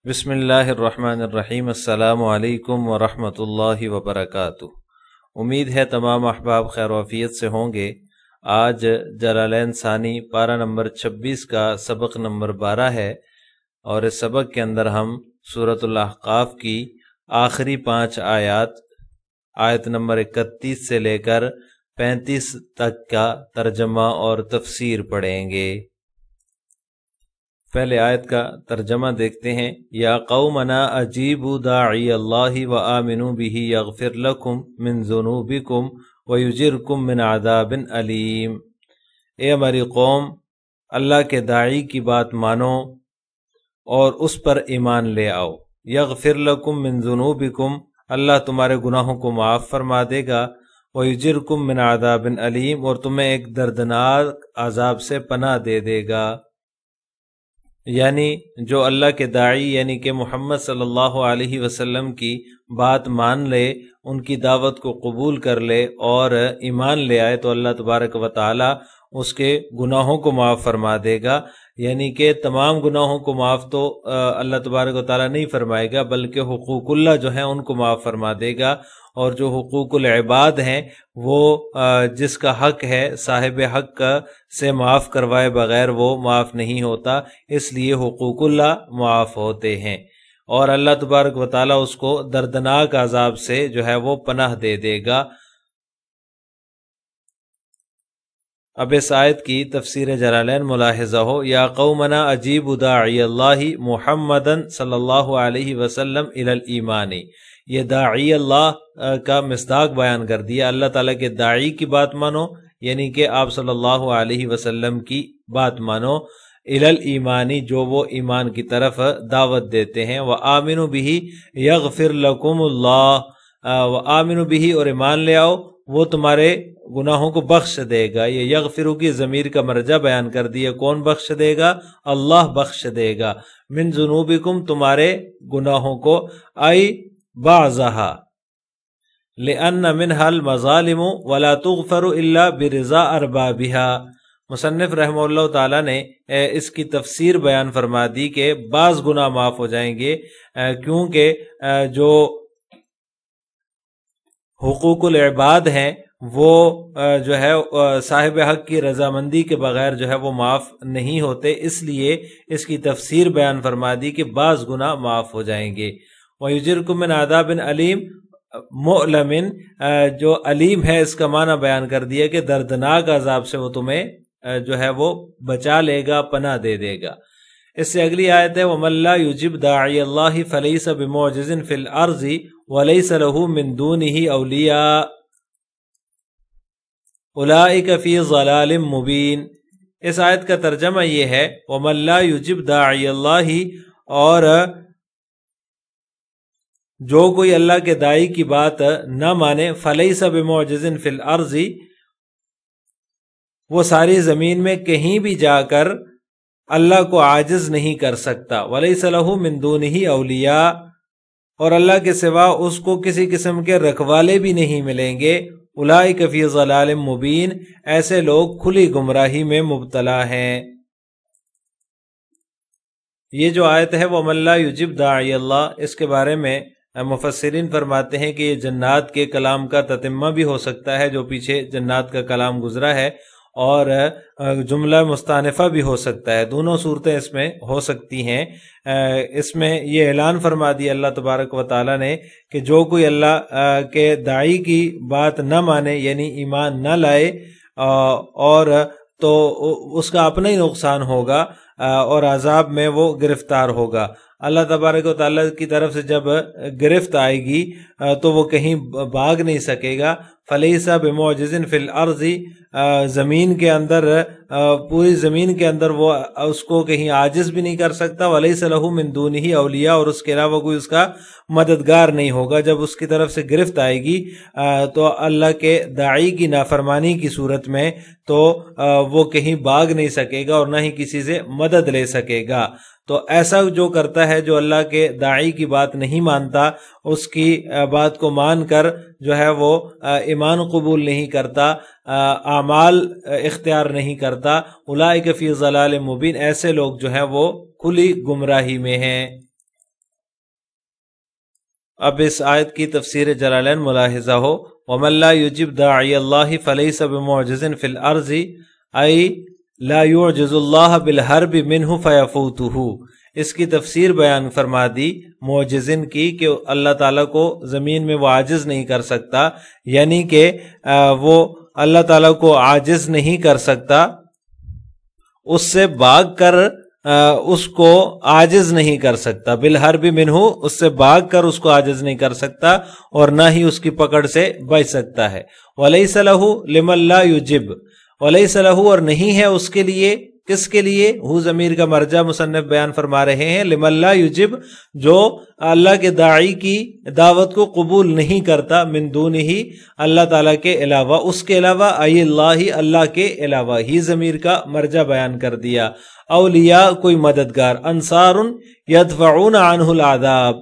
بسم اللہ الرحمن الرحیم۔ السلام علیکم ورحمۃ اللہ وبرکاتہ۔ امید ہے تمام احباب خیر و عافیت سے ہوں گے۔ آج جلالین ثانی پارہ نمبر 26 کا سبق نمبر 12 ہے، اور اس سبق کے اندر ہم سورۃ الاحقاف کی آخری 5 آیت نمبر 31 سے لے کر 35 تک کا ترجمہ اور تفسیر پڑھیں گے۔ پہلے آیت کا ترجمہ دیکھتے ہیں۔ یا قومنا اجیبوا داعی اللہ وآمنوا بہ یغفر لکم من ذنوبکم ویجرکم من عذاب علیم۔ اے ہماری قوم، اللہ کے داعی کی بات مانو اور اس پر ایمان لے آؤ۔ یغفر لکم من ذنوبکم، اللہ تمہارے گناہوں کو معاف فرما دے گا۔ ویجرکم من عذاب علیم، اور تمہیں ایک دردناک عذاب سے پناہ دے دے گا۔ یعنی جو اللہ کے داعی یعنی کہ محمد صلی اللہ علیہ وسلم کی بات مان لے، ان کی دعوت کو قبول کر لے اور ایمان لے آئے، تو اللہ تبارک و تعالی اس کے گناہوں کو معاف فرما دے گا۔ یعنی کہ تمام گناہوں کو معاف تو اللہ تبارک و تعالی نہیں فرمائے گا، بلکہ حقوق اللہ جو ہیں ان کو معاف فرما دے گا، اور جو حقوق العباد ہیں وہ جس کا حق ہے صاحب حق سے معاف کروائے بغیر وہ معاف نہیں ہوتا، اس لیے حقوق اللہ معاف ہوتے ہیں، اور اللہ تبارک و تعالی اس کو دردناک عذاب سے جو ہے وہ پناہ دے دے گا۔ اب اس آیت کی تفسیر جلالین ملاحظہ ہو۔ یا قومنا اجیبوا داعی اللہ محمدن صلی اللہ علیہ وسلم الی الایمان، یہ داعی اللہ کا مصداق بیان کر دیا۔ اللہ تعالیٰ کے داعی کی بات مانو، یعنی کہ آپ صلی اللہ علیہ وسلم کی بات مانو، الی الایمان، جو وہ ایمان کی طرف دعوت دیتے ہیں۔ وآمنوا بہ یغفر لکم اللہ، وآمنوا بہ، اور ایمان لے آؤ، وہ تمہارے گناہوں کو بخش دے گا۔ یہ یغفرو کی ضمیر کا مرجع بیان کر دیا، کون بخش دے گا؟ اللہ بخش دے گا۔ من ذنوبکم، تمہارے گناہوں کو، ای بعضہا لأن منها المظالم ولا تغفر الا برضا اربابها۔ مصنف رحمہ اللہ تعالی نے اس کی تفسیر بیان فرما دی کہ بعض گناہ معاف ہو جائیں گے، کیونکہ جو حقوق العباد ہیں وہ جو ہے صاحب حق کی رضامندی کے بغیر جو ہے وہ معاف نہیں ہوتے، اس لیے اس کی تفسیر بیان فرما دی کہ بعض گناہ معاف ہو جائیں گے۔ وَيُجِرْكُم مِّنْ عَذَابٍ عَلِيمٍ، مؤلم جو علیم ہے اس کا معنی بیان کر دیا کہ دردناک عذاب سے وہ تمہیں جو ہے وہ بچا لے گا، پناہ دے دے گا۔ اس سے اگلی آیت ہے وَمَن لَّا يُجِبْ دَاعِيَ اللَّهِ فَلَيْسَ بِمُعْجِزٍ فِي الْأَرْضِ وَلَيْسَ لَهُ مِن دُونِهِ أَوْلِيَاءُ أُولَٰئِكَ فِي ضَلَالٍ مُّبِينٍ۔ اس آیت کا ترجمہ یہ ہے وَمَن لَّا يُجِبْ دَاعِيَ اللَّهِ، اور جو کوئی اللہ کے داعی کی بات نہ مانے، فَلَيْسَ بِمُعْجِزٍ فِي الْأَرْضِ، وہ ساری زمین میں کہیں بھی جا کر اللہ کو عاجز نہیں کر سکتا۔ وَلَيْسَ لَهُ مِن دُونِهِ أَوْلِيَاءُ، اور اللہ کے سوا اس کو کسی قسم کے رکھوالے بھی نہیں ملیں گے۔ أُولَٰئِكَ فِي ضَلَالٍ مُّبِينٍ، ایسے لوگ کھلی گمراہی میں مبتلا ہیں۔ یہ جو آیت ہے وَمَن لَّا يُجِبْ دَاعِيَ اللَّهِ، اس کے بارے میں مفسرین فرماتے ہیں کہ یہ جنات کے کلام کا تتمہ بھی ہو سکتا ہے، جو پیچھے جنات کا کلام گزرا ہے، اور جملہ مستانفہ بھی ہو سکتا ہے، دونوں صورتیں اس میں ہو سکتی ہیں۔ اس میں یہ اعلان فرما دیا اللہ تبارک و تعالی نے کہ جو کوئی اللہ کے داعی کی بات نہ مانے، یعنی ایمان نہ لائے، اور تو اس کا اپنا ہی نقصان ہوگا اور عذاب میں وہ گرفتار ہوگا۔ اللہ تبارک و تعالیٰ کی طرف سے جب گرفت آئے گی تو وہ کہیں بھاگ نہیں سکے گا۔ فَلَيْسَ بِمُعْجِزٍ فِي الْأَرْضِ، زمین کے اندر، پوری زمین کے اندر وہ اس کو کہیں عاجز بھی نہیں کر سکتا۔ وَلَيْسَ لَهُ مِن دُونِهِ أَوْلِيَاءُ، اور اس کے علاوہ کوئی اس کا مددگار نہیں ہوگا۔ جب اس کی طرف سے گرفت آئے گی تو اللہ کے داعی کی نافرمانی کی صورت میں تو وہ کہیں بھاگ نہیں سکے گا اور نہ ہی کسی سے مدد لے سکے گا۔ تو ایسا جو کرتا ہے، جو اللہ کے داعی کی بات نہیں مانتا، اس کی بات کو مان کر جو ہے وہ ایمان قبول نہیں کرتا، اعمال اختیار نہیں کرتا، اولئک فی ضلال مبین، ایسے لوگ جو ہیں وہ کھلی گمراہی میں ہیں۔ اب اس آیت کی تفسیر جلالین ملاحظہ ہو، وَمَن لَا يُجِبْ دَاعِيَ اللَّهِ فَلَيْسَ بِمُعْجِزٍ فِي الْأَرْضِ أَيْ لَا يُعْجِزُ اللَّهَ بِالْحَرْبِ مِنْهُ فَيَفُوتُهُ۔ اس کی تفسیر بیان فرما دی معجزن کی کہ اللہ تعالیٰ کو زمین میں وہ عاجز نہیں کر سکتا، یعنی کہ وہ اللہ تعالیٰ کو عاجز نہیں کر سکتا، اس سے بھاگ کر اس کو عاجز نہیں کر سکتا، بالحرب منہ، اس سے بھاگ کر اس کو عاجز نہیں کر سکتا اور نہ ہی اس کی پکڑ سے بچ سکتا ہے۔ وَلَيْسَ لَهُ لِمَن لَا يُجِبْ، وَلَيْسَ لَهُ، اور نہیں ہے اس کے لیے، کس کے لیے؟ ہو ضمیر کا مرجع مصنف بیان فرما رہے ہیں، لمن لا یجب، جو اللہ کے داعی کی دعوت کو قبول نہیں کرتا، من دونہ، اللہ تعالیٰ کے علاوہ، اس کے علاوہ، ای اللہ، اللہ کے علاوہ، ہی ضمیر کا مرجع بیان کر دیا۔ اولیاء، کوئی مددگار، انصار یدفعون عنہ العذاب،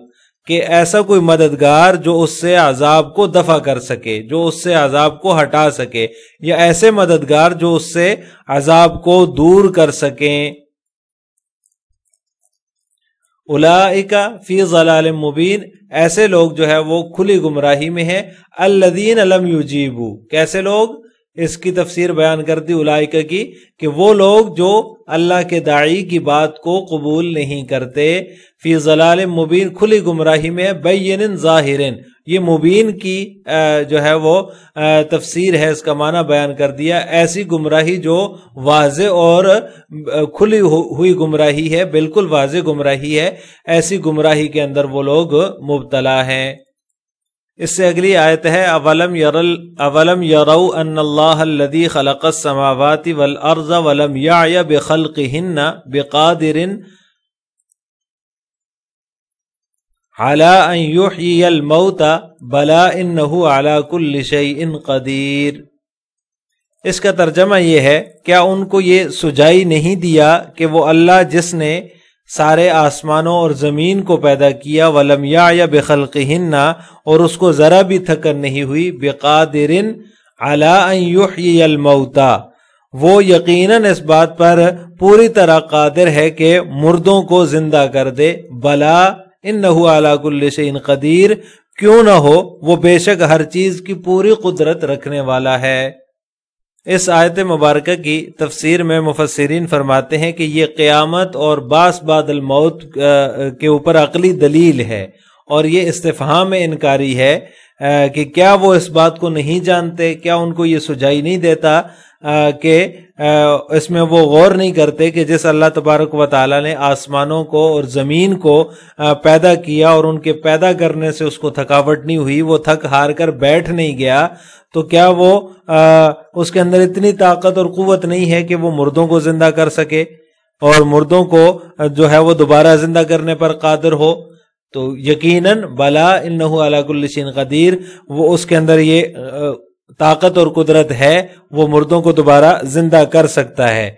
کہ ایسا کوئی مددگار جو اس سے عذاب کو دفع کر سکے، جو اس سے عذاب کو ہٹا سکے، یا ایسے مددگار جو اس سے عذاب کو دور کر سکیں۔ اولئک فی ضلال مبین، ایسے لوگ جو ہے وہ کھلی گمراہی میں ہیں۔ الذین لم یجیبوا، کیسے لوگ؟ اس کی تفسیر بیان کر دی اولئک کی کہ وہ لوگ جو اللہ کے داعی کی بات کو قبول نہیں کرتے، فی ضلال مبین، کھلی گمراہی میں، بین ظاہر، یہ مبین کی جو ہے وہ تفسیر ہے، اس کا معنی بیان کر دیا، ایسی گمراہی جو واضح اور کھلی ہوئی گمراہی ہے، بالکل واضح گمراہی ہے، ایسی گمراہی کے اندر وہ لوگ مبتلا ہیں۔ اس سے اگلی آیت ہے، اولم یروا ان اللہ الذی خلق السماوات والارض ولم یعی بخلقہن بقادر علی ان یحیی الموتى بلا انہ علی کل شیء قدیر۔ اس کا ترجمہ یہ ہے، کیا ان کو یہ سجائی نہیں دیا کہ وہ اللہ جس نے سارے آسمانوں اور زمین کو پیدا کیا، ولم یعی بخلقہن، اور اس کو ذرا بھی تھکن نہیں ہوئی، بقادر علی ان یحیی الموتى، وہ یقیناً اس بات پر پوری طرح قادر ہے کہ مردوں کو زندہ کر دے، بلا انہ علی کل شیء قدیر، کیوں نہ ہو وہ بے شک ہر چیز کی پوری قدرت رکھنے والا ہے۔ اس آیت مبارکہ کی تفسیر میں مفسرین فرماتے ہیں کہ یہ قیامت اور بعث بعد الموت کے اوپر عقلی دلیل ہے، اور یہ استفہام انکاری ہے کہ کیا وہ اس بات کو نہیں جانتے، کیا ان کو یہ سجائی نہیں دیتا کہ اس میں وہ غور نہیں کرتے کہ جس اللہ تبارک و تعالیٰ نے آسمانوں کو اور زمین کو پیدا کیا اور ان کے پیدا کرنے سے اس کو تھکاوٹ نہیں ہوئی، وہ تھک ہار کر بیٹھ نہیں گیا، تو کیا وہ اس کے اندر اتنی طاقت اور قوت نہیں ہے کہ وہ مردوں کو زندہ کر سکے اور مردوں کو جو ہے وہ دوبارہ زندہ کرنے پر قادر ہو؟ تو یقیناً بلا انہ علی کل شیء قدیر، وہ اس کے اندر یہ طاقت اور قدرت ہے، وہ مردوں کو دوبارہ زندہ کر سکتا ہے۔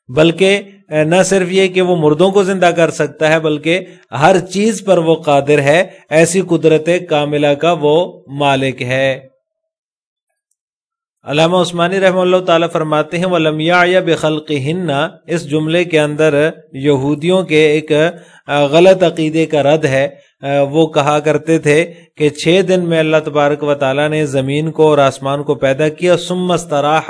بلکہ نہ صرف یہ کہ وہ مردوں کو زندہ کر سکتا ہے، بلکہ ہر چیز پر وہ قادر ہے، ایسی قدرت کاملہ کا وہ مالک ہے۔ علامہ عثمانی رحمہ اللہ تعالیٰ فرماتے ہیں، وَلَمْ يَعْيَ بِخَلْقِهِنَّ، اس جملے کے اندر یہودیوں کے ایک غلط عقیدے کا رد ہے۔ وہ کہا کرتے تھے کہ 6 دن میں اللہ تبارک و تعالیٰ نے زمین کو اور آسمان کو پیدا کیا، ثم استراح،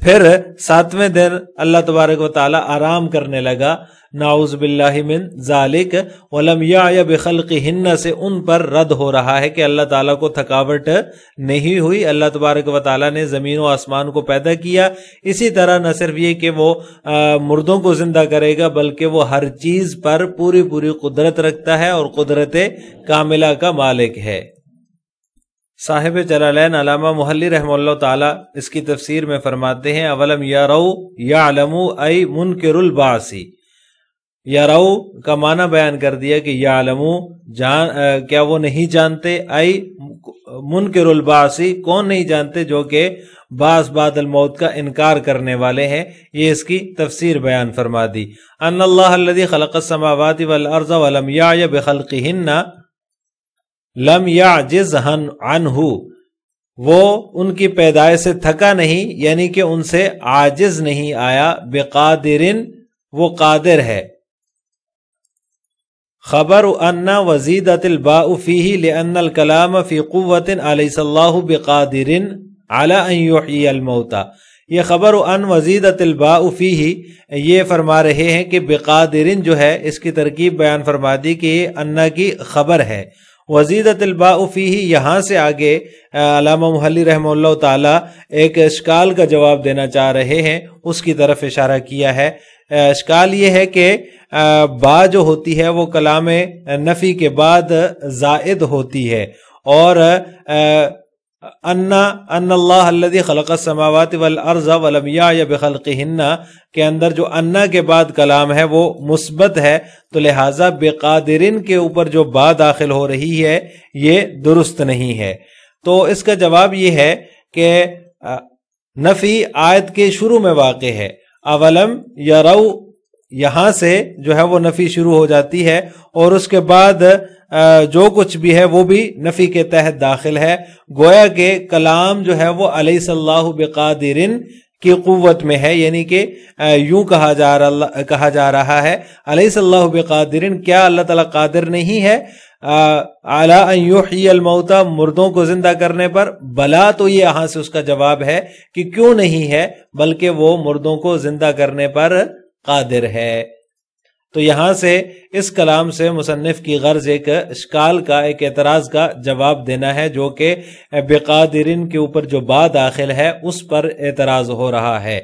پھر 7ویں دن اللہ تبارک و تعالیٰ آرام کرنے لگا۔ نعوذ باللہ من ذالک، ولم یعی بخلقہن سے ان پر رد ہو رہا ہے کہ اللہ تعالیٰ کو تھکاوٹ نہیں ہوئی، اللہ تبارک و تعالیٰ نے زمین و آسمان کو پیدا کیا۔ اسی طرح نہ صرف یہ کہ وہ مردوں کو زندہ کرے گا، بلکہ وہ ہر چیز پر پوری قدرت رکھتا ہے اور قدرت کاملہ کا مالک ہے۔ صاحب جلالین علامہ محلی رحمہ اللہ تعالی اس کی تفسیر میں فرماتے ہیں، اولم یروا یعلموا ای منکر البعث، یروا کا معنی بیان کر دیا کہ یعلموا کیا وہ نہیں جانتے، ای منکر البعث، کون نہیں جانتے؟ جو کہ بعث بعد الموت کا انکار کرنے والے ہیں۔ یہ اس کی تفسیر بیان فرما دی، ان اللہ الذی خلق السماوات والارض ولم یعی بخلقہن لم یعجز عنہ، وہ ان کی پیدائش سے تھکا نہیں، یعنی کہ ان سے عاجز نہیں آیا، بقادر، وہ قادر ہے۔ خبر ان وزیدت الباء فیہ لأن الکلام فی قوت الیس اللہ بقادر علی ان یحیی الموتى. یہ خبر ان وزیدت الباء فیہ، یہ فرما رہے ہیں کہ بقادرن جو ہے اس کی ترکیب بیان فرما دی کہ یہ انا کی خبر ہے. وزیدت الباء فیہ، یہاں سے آگے علامہ محلی رحمہ اللہ تعالی ایک اشکال کا جواب دینا چاہ رہے ہیں، اس کی طرف اشارہ کیا ہے. اشکال یہ ہے کہ با جو ہوتی ہے وہ کلام نفی کے بعد زائد ہوتی ہے، اور ان اللہ الذی خلق السماوات والارض ولم یعی بخلقہن کے اندر جو انا کے بعد کلام ہے وہ مثبت ہے، تو لہٰذا بقادرن کے اوپر جو با داخل ہو رہی ہے یہ درست نہیں ہے. تو اس کا جواب یہ ہے کہ نفی آیت کے شروع میں واقع ہے. اولم یرو، یہاں سے جو ہے وہ نفی شروع ہو جاتی ہے، اور اس کے بعد جو کچھ بھی ہے وہ بھی نفی کے تحت داخل ہے. گویا کہ کلام جو ہے وہ الیس اللہ بقادرن کی قوت میں ہے، یعنی کہ یوں کہا جا رہا ہے الیس اللہ بقادرن، کیا اللہ تعالیٰ قادر نہیں ہے علی ان یحیی الموتى، مردوں کو زندہ کرنے پر؟ بلا، تو یہ یہاں سے اس کا جواب ہے کہ کیوں نہیں ہے، بلکہ وہ مردوں کو زندہ کرنے پر قادر ہے. تو یہاں سے اس کلام سے مصنف کی غرض ایک اشکال کا، ایک اعتراض کا جواب دینا ہے، جو کہ بقادرن کے اوپر جو با داخل ہے اس پر اعتراض ہو رہا ہے.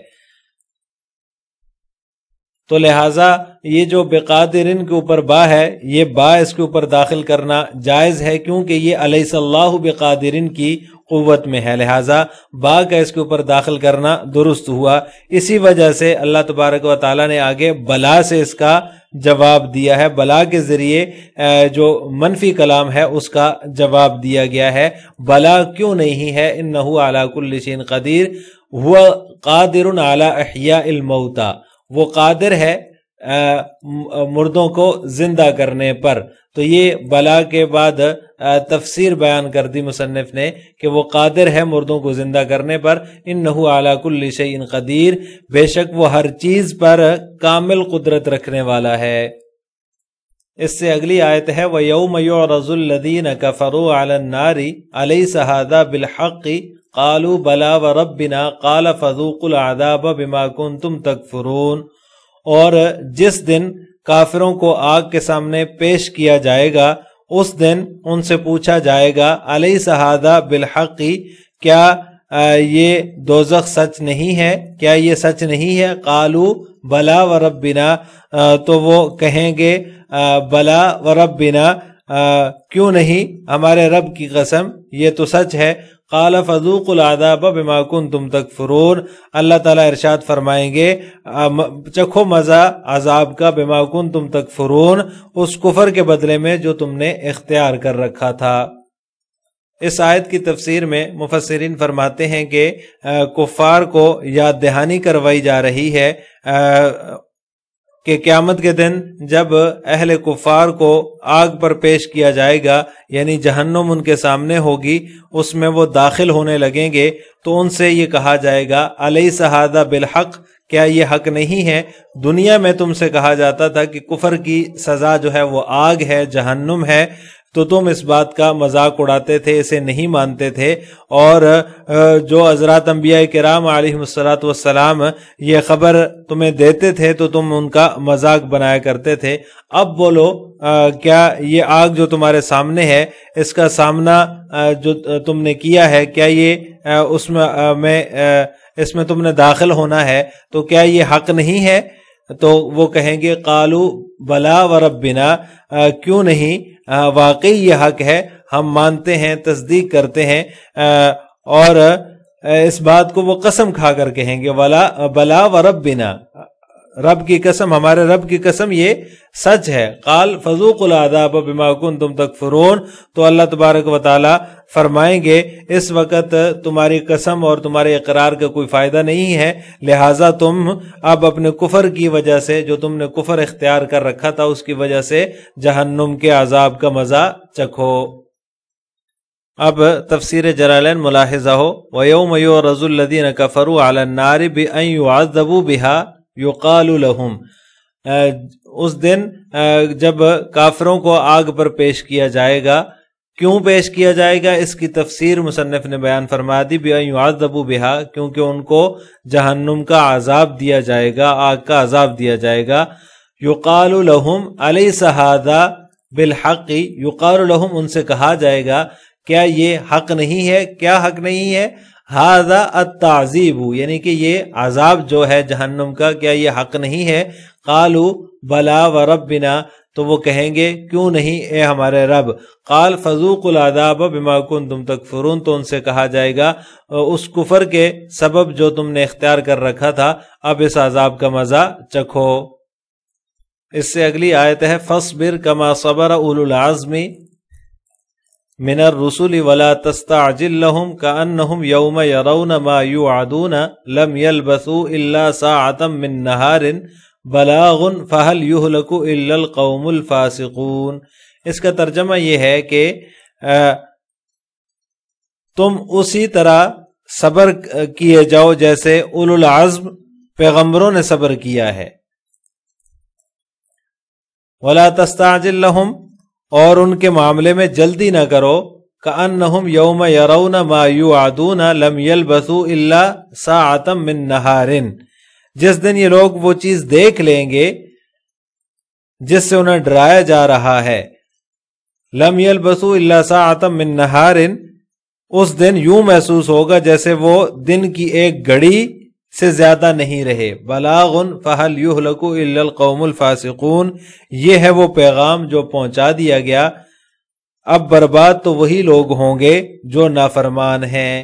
تو لہٰذا یہ جو بقادرن کے اوپر با ہے، یہ با اس کے اوپر داخل کرنا جائز ہے، کیونکہ یہ الیس اللہ بقادرن کی قوت میں ہے، لہٰذا با کا اس کے اوپر داخل کرنا درست ہوا. اسی وجہ سے اللہ تبارک و تعالیٰ نے آگے بلا سے اس کا جواب دیا ہے. بلا کے ذریعے جو منفی کلام ہے اس کا جواب دیا گیا ہے. بلا کیوں نہیں ہے؟ انہ علی کل شیء قدیر، هو قادر علی احیاء الموتى، وہ قادر ہے مردوں کو زندہ کرنے پر. تو یہ بلا کے بعد تفسیر بیان کر دی مصنف نے کہ وہ قادر ہے مردوں کو زندہ کرنے پر. انہ علی کل شیء قدیر، بے شک وہ ہر چیز پر کامل قدرت رکھنے والا ہے. اس سے اگلی آیت ہے وَيَوْمَ يُعْرَضُ الَّذِينَ كَفَرُوا عَلَى النَّارِ أَلَيْسَ هَذَا بِالْحَقِّ قَالُوا بَلَى وَرَبِّنَا قَالَ فَذُوقُوا الْعَذَابَ بِمَا كُنْتُمْ تَكْفُرُونَ. اور جس دن کافروں کو آگ کے سامنے پیش کیا جائے گا، اس دن ان سے پوچھا جائے گا الیس ھذا بالحق، کیا یہ دوزخ سچ نہیں ہے، کیا یہ سچ نہیں ہے؟ قالوا بلا وربنا، تو وہ کہیں گے بلا وربنا، کیوں نہیں، ہمارے رب کی قسم یہ تو سچ ہے. قال فذوقوا العذاب بما کنتم تکفرون، اللہ تعالیٰ ارشاد فرمائیں گے چکھو مزہ عذاب کا، بما کنتم تکفرون، اس کفر کے بدلے میں جو تم نے اختیار کر رکھا تھا. اس آیت کی تفسیر میں مفسرین فرماتے ہیں کہ کفار کو یاد دہانی کروائی جا رہی ہے کہ قیامت کے دن جب اہل کفار کو آگ پر پیش کیا جائے گا، یعنی جہنم ان کے سامنے ہوگی، اس میں وہ داخل ہونے لگیں گے، تو ان سے یہ کہا جائے گا الیس ھذا بالحق، کیا یہ حق نہیں ہے؟ دنیا میں تم سے کہا جاتا تھا کہ کفر کی سزا جو ہے وہ آگ ہے، جہنم ہے، تو تم اس بات کا مذاق اڑاتے تھے، اسے نہیں مانتے تھے، اور جو حضرات انبیاء کرام علیہم السلام یہ خبر تمہیں دیتے تھے تو تم ان کا مذاق بنایا کرتے تھے. اب بولو کیا یہ آگ جو تمہارے سامنے ہے، اس کا سامنا جو تم نے کیا ہے، کیا یہ اس میں تم نے داخل ہونا ہے، تو کیا یہ حق نہیں ہے؟ تو وہ کہیں گے قالوا بلا وربنا، کیوں نہیں، واقعی یہ حق ہے، ہم مانتے ہیں، تصدیق کرتے ہیں. اور اس بات کو وہ قسم کھا کر کہیں گے بلا وربنا، رب کی قسم، ہمارے رب کی قسم یہ سچ ہے. قال فذوقوا العذاب بما کنتم تکفرون، تو اللہ تبارک و تعالی فرمائیں گے اس وقت تمہاری قسم اور تمہارے اقرار کا کوئی فائدہ نہیں ہے، لہٰذا تم اب اپنے کفر کی وجہ سے، جو تم نے کفر اختیار کر رکھا تھا اس کی وجہ سے جہنم کے عذاب کا مزہ چکھو. اب تفسیر جلالین ملاحظہ ہو وَيَوْمَ يُعْرَضُ الَّذِينَ كَفَرُوا عَلَى النَّارِ بِأَنْ يُعَذَّبُوا بِهَا يُقَالُ لَهُمْ، اس دن جب کافروں کو آگ پر پیش کیا جائے گا. کیوں پیش کیا جائے گا؟ اس کی تفسیر مصنف نے بیان فرما دی، بِأَن يُعَذَّبُوا بِهَا، کیونکہ ان کو جہنم کا عذاب دیا جائے گا، آگ کا عذاب دیا جائے گا. يُقَالُ لَهُمْ أَلَيْسَ هَذَا بِالْحَقِّ، يُقَالُ لَهُمْ، ان سے کہا جائے گا کیا یہ حق نہیں ہے؟ کیا حق نہیں ہے؟ ہذا التعذیب، یعنی کہ یہ عذاب جو ہے جہنم کا، کیا یہ حق نہیں ہے؟ قالوا بلا وربنا، تو وہ کہیں گے کیوں نہیں اے ہمارے رب. قال فذوقوا العذاب بما کنتم تکفرون، تو ان سے کہا جائے گا اس کفر کے سبب جو تم نے اختیار کر رکھا تھا، اب اس عذاب کا مزہ چکھو. اس سے اگلی آیت ہے فاصبر کما صبر اولو العزم من الرسل ولا تستعجل لهم كأنهم يوم يرون ما يوعدون لم يلبثوا إلا ساعة من نهار بلاغ فهل يهلك إلا القوم الفاسقون. اس کا ترجمہ یہ ہے کہ تم اسی طرح صبر کیے جاؤ جیسے اولو العزم پیغمبروں نے صبر کیا ہے. ولا تستعجل لهم، اور ان کے معاملے میں جلدی نہ کرو. کأنہم یوم یرون ما یوعدون لم یلبثوا الا ساعة من نہار، جس دن یہ لوگ وہ چیز دیکھ لیں گے جس سے انہیں ڈرایا جا رہا ہے. لم یلبثوا الا ساعة من نہار، اس دن یوں محسوس ہوگا جیسے وہ دن کی ایک گھڑی سے زیادہ نہیں رہے. بلاغ فہل یہلک الا القوم الفاسقون، یہ ہے وہ پیغام جو پہنچا دیا گیا، اب برباد تو وہی لوگ ہوں گے جو نافرمان ہیں.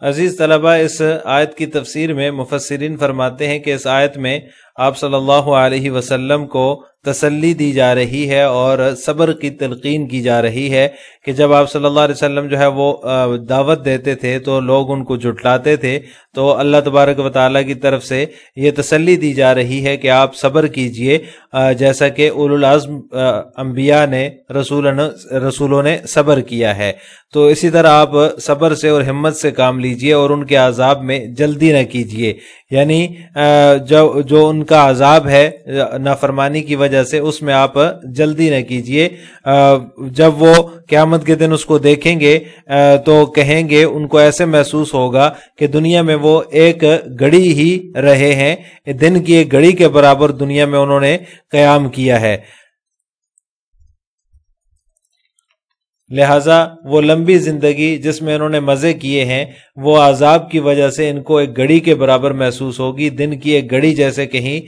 عزیز طلبہ، اس آیت کی تفسیر میں مفسرین فرماتے ہیں کہ اس آیت میں آپ صلی اللہ علیہ وسلم کو تسلی دی جا رہی ہے اور صبر کی تلقین کی جا رہی ہے کہ جب آپ صلی اللہ علیہ وسلم جو ہے وہ دعوت دیتے تھے تو لوگ ان کو جھٹلاتے تھے، تو اللہ تبارک و تعالیٰ کی طرف سے یہ تسلی دی جا رہی ہے کہ آپ صبر کیجئے، جیسا کہ اولو العزم انبیاء نے رسولوں نے صبر کیا ہے. تو اسی طرح آپ صبر سے اور ہمت سے کام لیجئے اور ان کے عذاب میں جلدی نہ کیجئے. یعنی جو ان کا عذاب ہے نافرمانی کی وجہ سے، اس میں آپ جلدی نہ کیجئے. جب وہ قیامت کے دن اس کو دیکھیں گے تو کہیں گے، ان کو ایسے محسوس ہوگا کہ دنیا میں وہ ایک گھڑی ہی رہے ہیں، دن کی ایک گھڑی کے برابر دنیا میں انہوں نے قیام کیا ہے. لہٰذا وہ لمبی زندگی جس میں انہوں نے مزے کیے ہیں، وہ عذاب کی وجہ سے ان کو ایک گھڑی کے برابر محسوس ہوگی، دن کی ایک گھڑی جیسے کہیں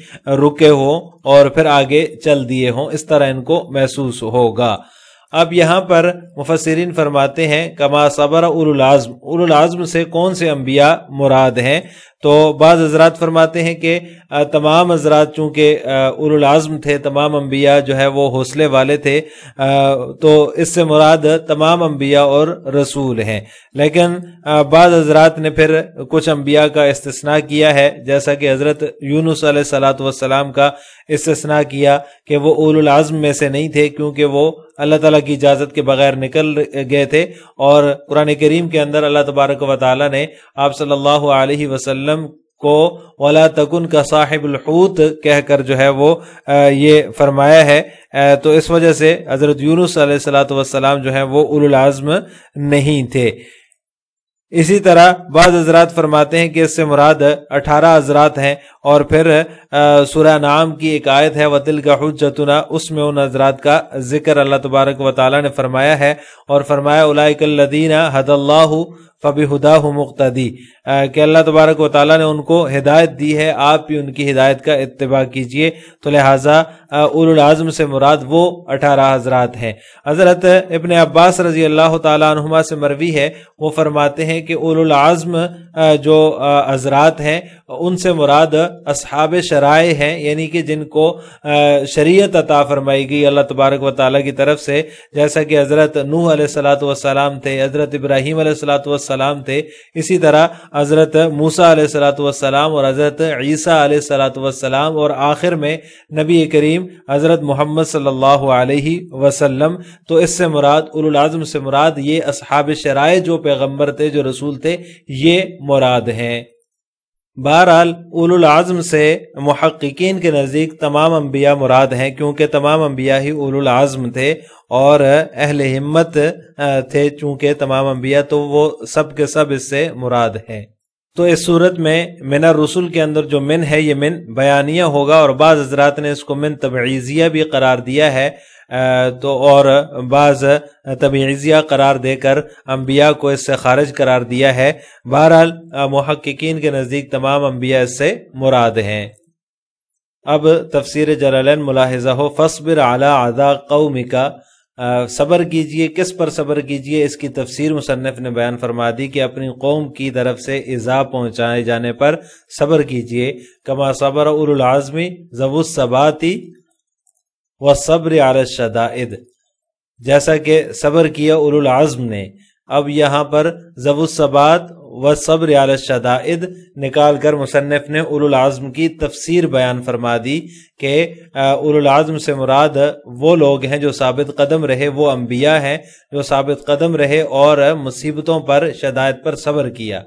رکے ہوں اور پھر آگے چل دیے ہوں، اس طرح ان کو محسوس ہوگا. اب یہاں پر مفسرین فرماتے ہیں کما صبر اولو العزم، اولو العزم سے کون سے انبیاء مراد ہیں؟ تو بعض حضرات فرماتے ہیں کہ تمام حضرات چونکہ اولو العزم تھے، تمام انبیاء جو ہے وہ حوصلے والے تھے، تو اس سے مراد تمام انبیاء اور رسول ہیں. لیکن بعض حضرات نے پھر کچھ انبیاء کا استثناء کیا ہے، جیسا کہ حضرت یونس علیہ السلام کا استثناء کیا کہ وہ اولو العزم میں سے نہیں تھے، کیونکہ وہ اللہ تعالیٰ کی اجازت کے بغیر نکل گئے تھے. اور قرآن کریم کے اندر اللہ تبارک و تعالیٰ نے آپ صلی اللہ علیہ وسلم کو وَلَا تَكُنْ كَصَاحِبِ الْحُوتِ کہہ کر جو ہے وہ یہ فرمایا ہے. تو اس وجہ سے حضرت یونس علیہ السلام جو ہے وہ اولو العزم نہیں تھے. اسی طرح بعض حضرات فرماتے ہیں کہ اس سے مراد 18 حضرات ہیں، اور پھر سورہ نعام کی ایک آیت ہے وَتِلْكَ حُجَّتُنَا، اس میں ان حضرات کا ذکر اللہ تبارک و تعالیٰ نے فرمایا ہے، اور فرمایا اولئک الذین ھدی اللہ فبہداہ مقتدی، کہ اللہ تبارک و تعالیٰ نے ان کو ہدایت دی ہے، آپ بھی ان کی ہدایت کا اتباع کیجئے. تو لہٰذا اولو العزم سے مراد وہ 18 حضرات ہیں. حضرت ابن عباس رضی اللہ تعالیٰ عنہما سے مروی ہے، وہ فرماتے ہیں کہ اولو العزم جو حضرات ہیں ان سے مراد اصحاب شرائع ہیں، یعنی کہ جن کو شریعت عطا فرمائی گئی اللہ تبارک و تعالیٰ کی طرف سے، جیسا کہ حضرت نوح علیہ السلام تھے، حضرت ابراہیم علیہ السلام تھے، اسی طرح حضرت موسیٰ علیہ السلام اور حضرت عیسیٰ علیہ السلام، اور آخر میں نبی کریم حضرت محمد صلی اللہ علیہ وسلم. تو اس سے مراد اولو العزم سے مراد یہ اصحاب شرائع جو پیغمبر تھے، جو رسول تھے، یہ مراد ہیں. بہرحال اولو العزم سے محققین کے نزدیک تمام انبیاء مراد ہیں، کیونکہ تمام انبیاء ہی اولو العزم تھے اور اہل ہمت تھے چونکہ تمام انبیاء، تو وہ سب کے سب اس سے مراد ہیں۔ تو اس صورت میں من الرسل کے اندر جو من ہے یہ من بیانیہ ہوگا، اور بعض حضرات نے اس کو من تبعیضیہ بھی قرار دیا ہے، تو اور بعض تبعیضیہ قرار دے کر انبیاء کو اس سے خارج قرار دیا ہے۔ بہرحال محققین کے نزدیک تمام انبیاء اس سے مراد ہیں۔ اب تفسیر جلالین ملاحظہ ہو، فاصبر علی عذا قومک، صبر کیجئے، کس پر صبر کیجئے؟ اس کی تفسیر مصنف نے بیان فرما دی کہ اپنی قوم کی طرف سے ایذا پہنچائے جانے پر صبر کیجئے، کما صبر اولو العزم ذو الثبات والصبر علی الشدائد، جیسا کہ صبر کیا اولو العزم نے۔ اب یہاں پر ذو الثبات والصبر علی الشدائد نکال کر مصنف نے اولو العزم کی تفسیر بیان فرما دی کہ اولو العزم سے مراد وہ لوگ ہیں جو ثابت قدم رہے، وہ انبیاء ہیں جو ثابت قدم رہے اور مصیبتوں پر، شدائد پر صبر کیا۔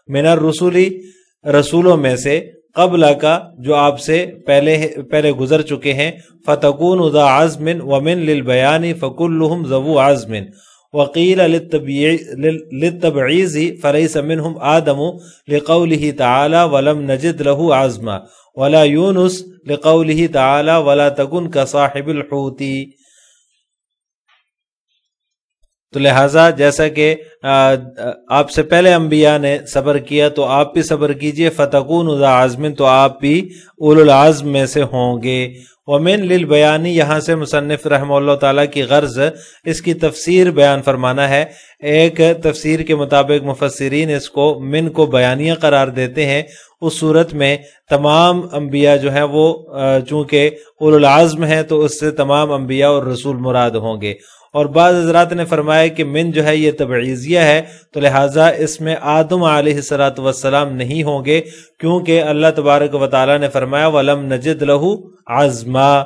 من الرسول، رسولوں میں سے، قبل کا، جو آپ سے پہلے گزر چکے ہیں، فتکون ذا عزم ومن للبیان فکلہم ذو عزم وقیل للتبعیض فلیس منہم آدم لقولہ تعالی ولم نجد لہ عزما، ولا یونس لقولہ تعالی ولا تکن کصاحب الحوت۔ تو لہٰذا جیسا کہ آپ سے پہلے انبیاء نے صبر کیا تو آپ بھی صبر کیجئے، فتکون ذا عزم، تو آپ بھی اولو العزم میں سے ہوں گے۔ ومن للبیانی، یہاں سے مصنف رحمہ اللہ تعالیٰ کی غرض اس کی تفسیر بیان فرمانا ہے۔ ایک تفسیر کے مطابق مفسرین اس کو من کو بیانیہ قرار دیتے ہیں، اس صورت میں تمام انبیاء جو ہیں وہ چونکہ اولو العزم ہیں تو اس سے تمام انبیاء اور رسول مراد ہوں گے۔ اور بعض حضرات نے فرمایا کہ من جو ہے یہ تبعیضیہ ہے، تو لہٰذا اس میں آدم علیہ السلام نہیں ہوں گے، کیونکہ اللہ تبارک و تعالیٰ نے فرمایا وَلَمْ نَجِدْ لَهُ عَزْمًا۔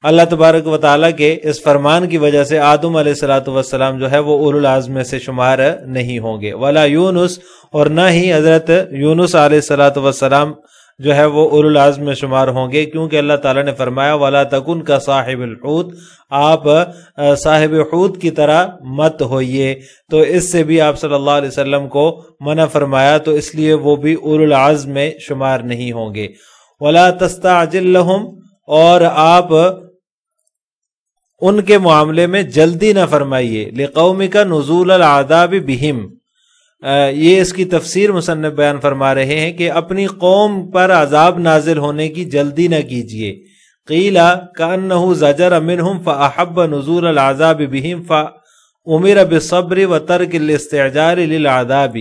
اللہ تبارک و تعالیٰ کے اس فرمان کی وجہ سے آدم علیہ السلام جو ہے وہ اولو العزم میں سے شمار نہیں ہوں گے۔ وَلَا یونس، اور نہ ہی حضرت یونس علیہ السلام جو ہے وہ اولو العزم میں شمار ہوں گے، کیونکہ اللہ تعالیٰ نے فرمایا وَلَا تَكُنْ كَصَاحِبِ الْحُوتِ، آپ صاحب حوت کی طرح مت ہوئیے، تو اس سے بھی آپ صلی اللہ علیہ وسلم کو منع فرمایا، تو اس لیے وہ بھی اولو العزم میں شمار نہیں ہوں گے۔ وَلَا تَسْتَعْجِلْ لَهُمْ، اور آپ ان کے معاملے میں جلدی نہ فرمائیے، لِقَوْمِكَ نُزُولَ الْعَذَابِ بِهِمْ، یہ اس کی تفسیر مصنف بیان فرما رہے ہیں کہ اپنی قوم پر عذاب نازل ہونے کی جلدی نہ کیجیے۔ قیل کأنہ زجر منہم فأحب نزول العذاب بہم فأمر بالصبر وترک الاستعجال للعذاب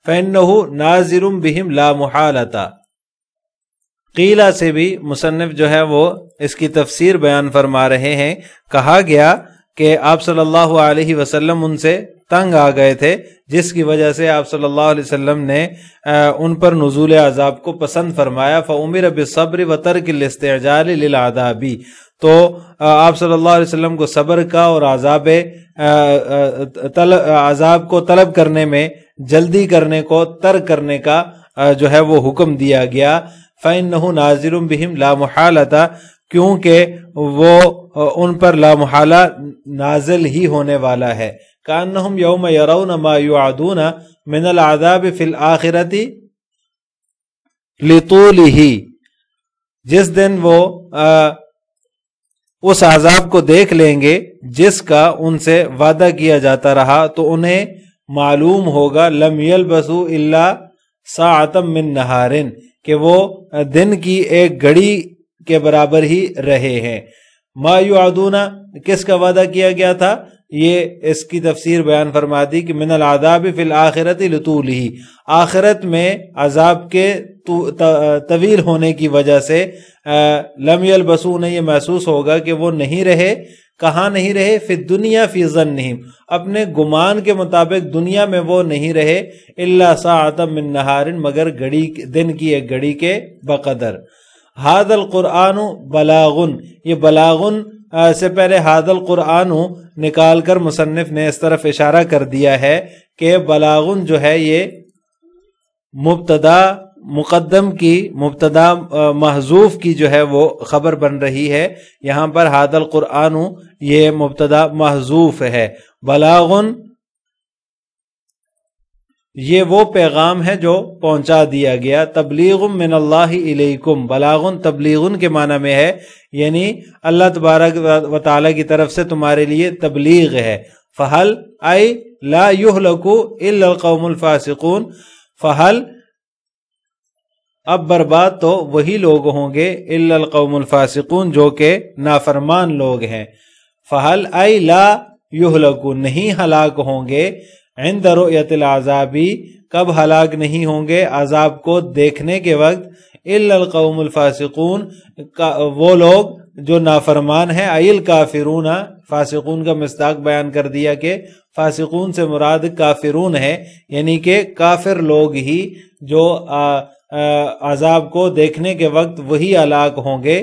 فإنہ نازل بہم لا محالۃ۔ قیلہ سے بھی مصنف جو ہے وہ اس کی تفسیر بیان فرما رہے ہیں، کہا گیا کہ آپ صلی اللہ علیہ وسلم ان سے تنگ آ گئے تھے، جس کی وجہ سے آپ صلی اللہ علیہ وسلم نے ان پر نزول عذاب کو پسند فرمایا۔ فَأُمِرَ بِالصَّبْرِ وَتَرْكِ الِاسْتِعْجَالِ لِلْعَذَابِ، تو آپ صلی اللہ علیہ وسلم کو صبر کا اور عذاب کو طلب کرنے میں جلدی کرنے کو ترک کرنے کا جو ہے وہ حکم دیا گیا۔ فَإِنَّهُ نَازِلٌ بِهِمْ لَا مُحَالَةَ، کیونکہ وہ ان پر لا محالہ نازل ہی ہونے والا ہے۔ کأنہم یوم یرون ما یوعدون من العذاب فی الآخرۃ لطولہ، جس دن وہ اس عذاب کو دیکھ لیں گے جس کا ان سے وعدہ کیا جاتا رہا، تو انہیں معلوم ہوگا لم یلبثوا الا ساعۃ من نہار، کہ وہ دن کی ایک گھڑی کے برابر ہی رہے ہیں۔ ما یوعدون، کس کا وعدہ کیا گیا تھا؟ یہ اس کی تفسیر بیان فرما دی کہ من العذاب فی الآخرۃ لطولہ، آخرت میں عذاب کے طویل ہونے کی وجہ سے لم یلبثوا، انہیں یہ محسوس ہوگا کہ وہ نہیں رہے، کہاں نہیں رہے؟ فی الدنیا فی ظنہم، اپنے گمان کے مطابق دنیا میں وہ نہیں رہے، الا ساعۃ من نہار، مگر گھڑی، دن کی ایک گھڑی کے بقدر۔ ھذا القرآن بلاغ، یہ بلاغن سے پہلے ھذا القرآن نکال کر مصنف نے اس طرف اشارہ کر دیا ہے کہ بلاغن جو ہے یہ مبتدا مقدم کی مبتدا محذوف کی جو ہے وہ خبر بن رہی ہے. یہاں پر ھذا القرآن یہ مبتدا محذوف ہے. بلاغن یہ وہ پیغام ہے جو پہنچا دیا گیا. تبلیغ من اللہ الیکم، بلاغن تبلیغن کے معنی میں ہے، یعنی اللہ تبارک و تعالی کی طرف سے تمہارے لیے تبلیغ ہے. فہل ای لا یہلک الا القوم الفاسقون، فہل اب برباد تو وہی لوگ ہوں گے، الا القوم الفاسقون جو کہ نافرمان لوگ ہیں. فہل ای لا یہلک نہیں ہلاک ہوں گے، عند رؤیت العذابی کب ہلاک نہیں ہوں گے عذاب کو دیکھنے کے وقت، الا القوم الفاسقون وہ لوگ جو نافرمان ہیں. ای الکافرون فاسقون کا مصداق بیان کر دیا کہ فاسقون سے مراد کافرون ہے، یعنی کہ کافر لوگ ہی جو عذاب کو دیکھنے کے وقت وہی ہلاک ہوں گے.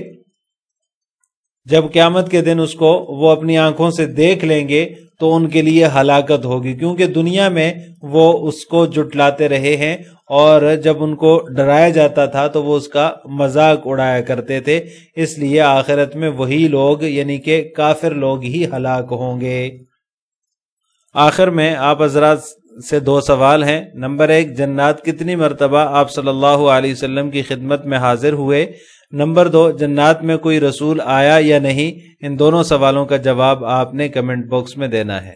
جب قیامت کے دن اس کو وہ اپنی آنکھوں سے دیکھ لیں گے تو ان کے لیے ہلاکت ہوگی، کیونکہ دنیا میں وہ اس کو جھٹلاتے رہے ہیں اور جب ان کو ڈرایا جاتا تھا تو وہ اس کا مذاق اڑایا کرتے تھے. اس لیے آخرت میں وہی لوگ یعنی کہ کافر لوگ ہی ہلاک ہوں گے. آخر میں آپ حضرات سے 2 سوال ہیں. نمبر 1، جنات کتنی مرتبہ آپ صلی اللہ علیہ وسلم کی خدمت میں حاضر ہوئے؟ نمبر 2، جنات میں کوئی رسول آیا یا نہیں؟ ان دونوں سوالوں کا جواب آپ نے کمنٹ باکس میں دینا ہے.